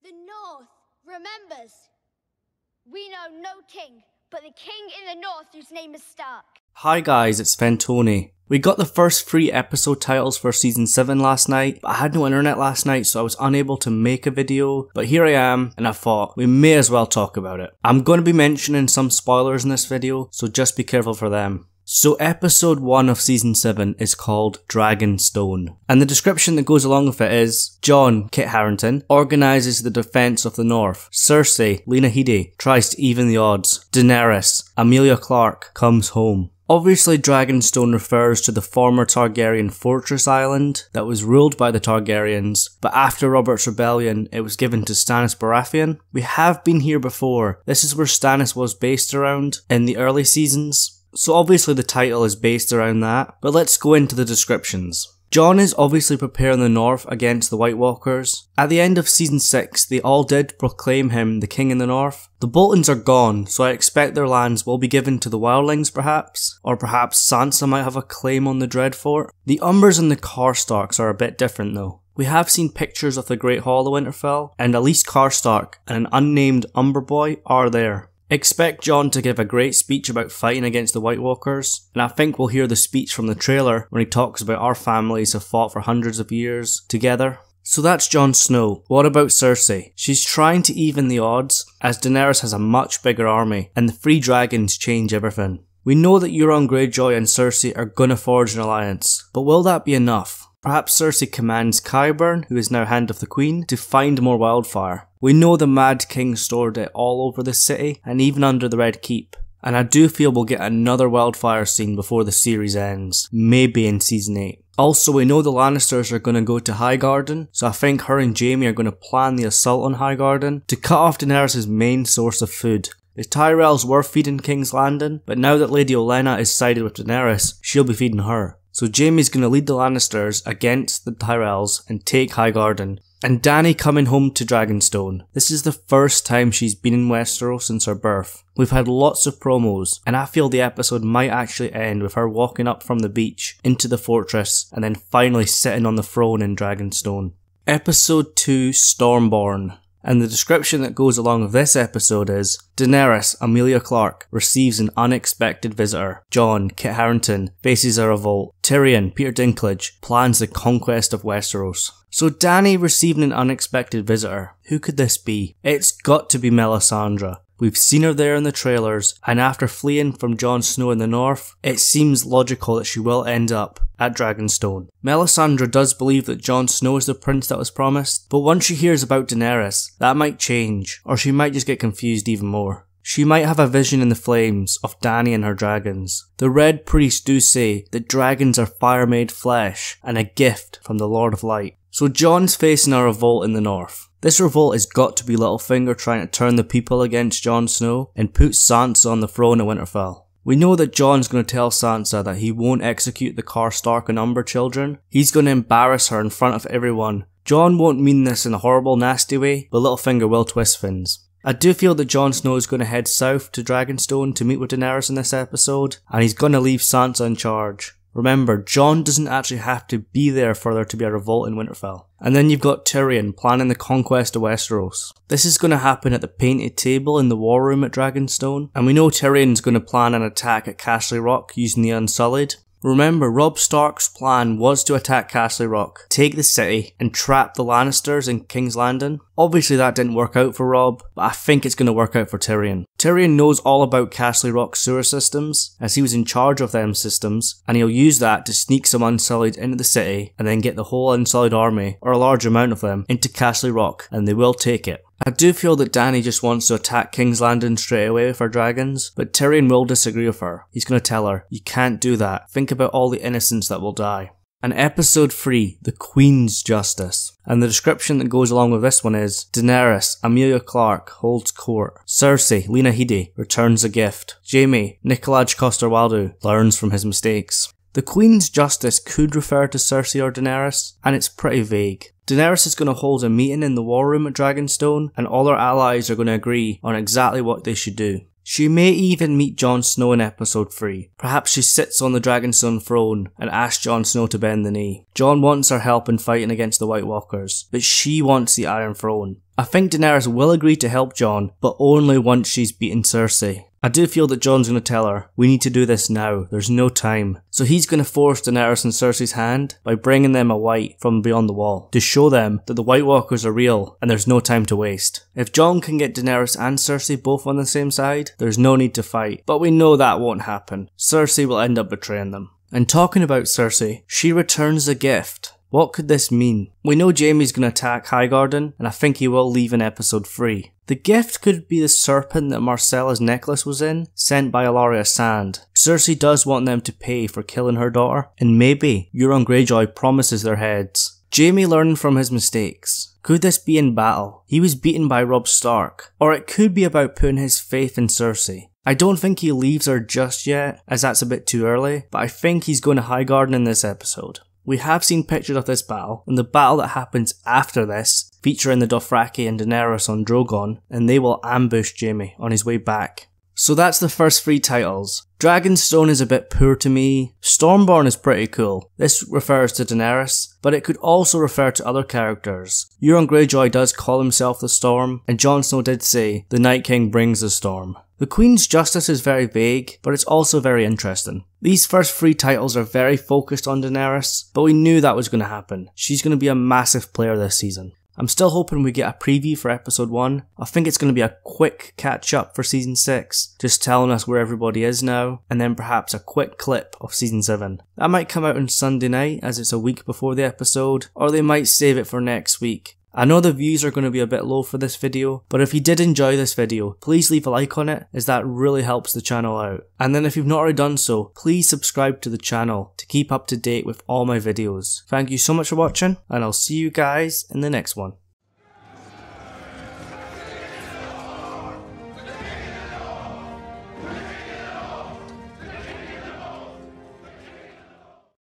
The North remembers. We know no king, but the king in the North whose name is Stark. Hi guys, it's Fentony. We got the first 3 episode titles for season 7 last night, but I had no internet last night so I was unable to make a video, but here I am and I thought we may as well talk about it. I'm going to be mentioning some spoilers in this video, so just be careful for them. So episode 1 of season 7 is called Dragonstone, and the description that goes along with it is: Jon, Kit Harington, organises the defence of the North. Cersei, Lena Headey, tries to even the odds. Daenerys, Emilia Clarke, comes home. Obviously Dragonstone refers to the former Targaryen fortress island that was ruled by the Targaryens, but after Robert's rebellion it was given to Stannis Baratheon. We have been here before. This is where Stannis was based around in the early seasons. So obviously the title is based around that, but let's go into the descriptions. Jon is obviously preparing the North against the White Walkers. At the end of season 6, they all did proclaim him the king in the North. The Boltons are gone, so I expect their lands will be given to the Wildlings perhaps, or perhaps Sansa might have a claim on the Dreadfort. The Umbers and the Karstarks are a bit different though. We have seen pictures of the Great Hall of Winterfell, and Elise Karstark and an unnamed Umber boy are there. Expect Jon to give a great speech about fighting against the White Walkers, and I think we'll hear the speech from the trailer when he talks about our families have fought for hundreds of years together. So that's Jon Snow. What about Cersei? She's trying to even the odds, as Daenerys has a much bigger army, and the 3 dragons change everything. We know that Euron Greyjoy and Cersei are gonna forge an alliance, but will that be enough? Perhaps Cersei commands Qyburn, who is now Hand of the Queen, to find more wildfire. We know the Mad King stored it all over the city, and even under the Red Keep. And I do feel we'll get another wildfire scene before the series ends, maybe in season 8. Also, we know the Lannisters are going to go to Highgarden, so I think her and Jaime are going to plan the assault on Highgarden to cut off Daenerys' main source of food. The Tyrells were feeding King's Landing, but now that Lady Olenna is sided with Daenerys, she'll be feeding her. So Jaime's going to lead the Lannisters against the Tyrells and take Highgarden. And Dany coming home to Dragonstone. This is the first time she's been in Westeros since her birth. We've had lots of promos, and I feel the episode might actually end with her walking up from the beach into the fortress and then finally sitting on the throne in Dragonstone. Episode 2, Stormborn. And the description that goes along with this episode is: Daenerys, Emilia Clarke, receives an unexpected visitor. Jon, Kit Harington, faces a revolt. Tyrion, Peter Dinklage, plans the conquest of Westeros. So Dany receiving an unexpected visitor. Who could this be? It's got to be Melisandre. We've seen her there in the trailers, and after fleeing from Jon Snow in the North, it seems logical that she will end up at Dragonstone. Melisandre does believe that Jon Snow is the prince that was promised, but once she hears about Daenerys, that might change, or she might just get confused even more. She might have a vision in the flames of Dany and her dragons. The Red Priests do say that dragons are fire-made flesh and a gift from the Lord of Light. So Jon's facing a revolt in the North. This revolt has got to be Littlefinger trying to turn the people against Jon Snow and put Sansa on the throne of Winterfell. We know that Jon's going to tell Sansa that he won't execute the Karstark and Umber children. He's going to embarrass her in front of everyone. Jon won't mean this in a horrible, nasty way, but Littlefinger will twist things. I do feel that Jon Snow is going to head south to Dragonstone to meet with Daenerys in this episode, and he's going to leave Sansa in charge. Remember, Jon doesn't actually have to be there for there to be a revolt in Winterfell. And then you've got Tyrion planning the conquest of Westeros. This is going to happen at the Painted Table in the War Room at Dragonstone, and we know Tyrion's going to plan an attack at Castle Rock using the Unsullied. Remember, Robb Stark's plan was to attack Castle Rock, take the city, and trap the Lannisters in King's Landing. Obviously that didn't work out for Robb, but I think it's going to work out for Tyrion. Tyrion knows all about Castle Rock's sewer systems, as he was in charge of them systems, and he'll use that to sneak some Unsullied into the city, and then get the whole Unsullied army, or a large amount of them, into Castle Rock, and they will take it. I do feel that Dany just wants to attack King's Landing straight away with her dragons, but Tyrion will disagree with her. He's going to tell her, you can't do that, think about all the innocents that will die. And episode 3, The Queen's Justice. And the description that goes along with this one is: Daenerys, Emilia Clarke, holds court. Cersei, Lena Headey, returns a gift. Jaime, Nikolaj Coster-Waldau, learns from his mistakes. The Queen's Justice could refer to Cersei or Daenerys, and it's pretty vague. Daenerys is going to hold a meeting in the War Room at Dragonstone, and all her allies are going to agree on exactly what they should do. She may even meet Jon Snow in episode 3. Perhaps she sits on the Dragonstone throne and asks Jon Snow to bend the knee. Jon wants her help in fighting against the White Walkers, but she wants the Iron Throne. I think Daenerys will agree to help Jon, but only once she's beaten Cersei. I do feel that Jon's going to tell her, we need to do this now, there's no time. So he's going to force Daenerys and Cersei's hand by bringing them a white from beyond the wall, to show them that the White Walkers are real and there's no time to waste. If Jon can get Daenerys and Cersei both on the same side, there's no need to fight, but we know that won't happen. Cersei will end up betraying them. And talking about Cersei, she returns a gift. What could this mean? We know Jaime's going to attack Highgarden, and I think he will leave in episode 3. The gift could be the serpent that Marcella's necklace was in, sent by Ilaria Sand. Cersei does want them to pay for killing her daughter, and maybe Euron Greyjoy promises their heads. Jaime learned from his mistakes. Could this be in battle? He was beaten by Robb Stark. Or it could be about putting his faith in Cersei. I don't think he leaves her just yet, as that's a bit too early, but I think he's going to Highgarden in this episode. We have seen pictures of this battle, and the battle that happens after this, featuring the Dothraki and Daenerys on Drogon, and they will ambush Jaime on his way back. So that's the first 3 titles. Dragonstone is a bit poor to me. Stormborn is pretty cool. This refers to Daenerys, but it could also refer to other characters. Euron Greyjoy does call himself the Storm, and Jon Snow did say, the Night King brings the storm. The Queen's Justice is very vague, but it's also very interesting. These first 3 titles are very focused on Daenerys, but we knew that was going to happen. She's going to be a massive player this season. I'm still hoping we get a preview for episode 1. I think it's going to be a quick catch up for season 6, just telling us where everybody is now, and then perhaps a quick clip of season 7. That might come out on Sunday night, as it's a week before the episode, or they might save it for next week. I know the views are going to be a bit low for this video, but if you did enjoy this video, please leave a like on it, as that really helps the channel out. And then if you've not already done so, please subscribe to the channel to keep up to date with all my videos. Thank you so much for watching, and I'll see you guys in the next one.